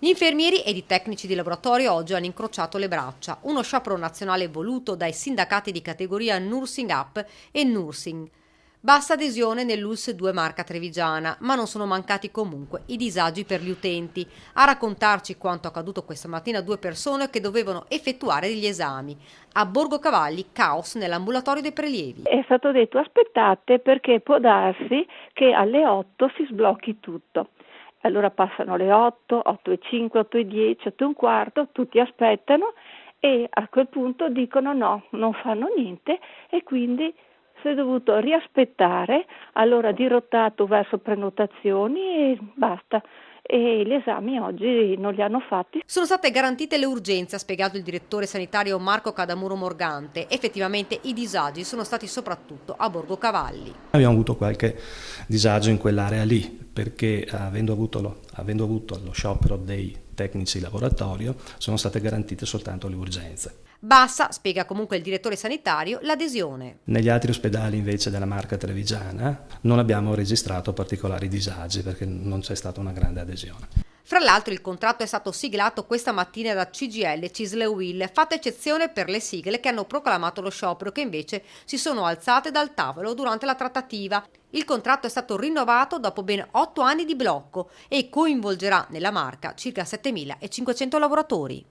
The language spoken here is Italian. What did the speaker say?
Gli infermieri ed i tecnici di laboratorio oggi hanno incrociato le braccia. Uno sciopero nazionale voluto dai sindacati di categoria Nursing Up e Nursing. Bassa adesione nell'ULSS 2 Marca Trevigiana, ma non sono mancati comunque i disagi per gli utenti. A raccontarci quanto accaduto questa mattina a due persone che dovevano effettuare degli esami. A Borgo Cavalli, caos nell'ambulatorio dei prelievi. È stato detto aspettate perché può darsi che alle 8 si sblocchi tutto. Allora passano le 8, 8:05, 8:10, 8:15, tutti aspettano e a quel punto dicono no, non fanno niente e quindi si è dovuto riaspettare, allora dirottato verso prenotazioni e basta. E gli esami oggi non li hanno fatti. Sono state garantite le urgenze, ha spiegato il direttore sanitario Marco Cadamuro Morgante. Effettivamente i disagi sono stati soprattutto a Borgo Cavalli. Abbiamo avuto qualche disagio in quell'area lì perché avendo avuto lo sciopero dei tecnici di laboratorio sono state garantite soltanto le urgenze. Bassa, spiega comunque il direttore sanitario, l'adesione. Negli altri ospedali invece della Marca Trevigiana non abbiamo registrato particolari disagi perché non c'è stata una grande adesione. Fra l'altro il contratto è stato siglato questa mattina da CGIL, CISL e UIL, fatta eccezione per le sigle che hanno proclamato lo sciopero che invece si sono alzate dal tavolo durante la trattativa. Il contratto è stato rinnovato dopo ben 8 anni di blocco e coinvolgerà nella Marca circa 7.500 lavoratori.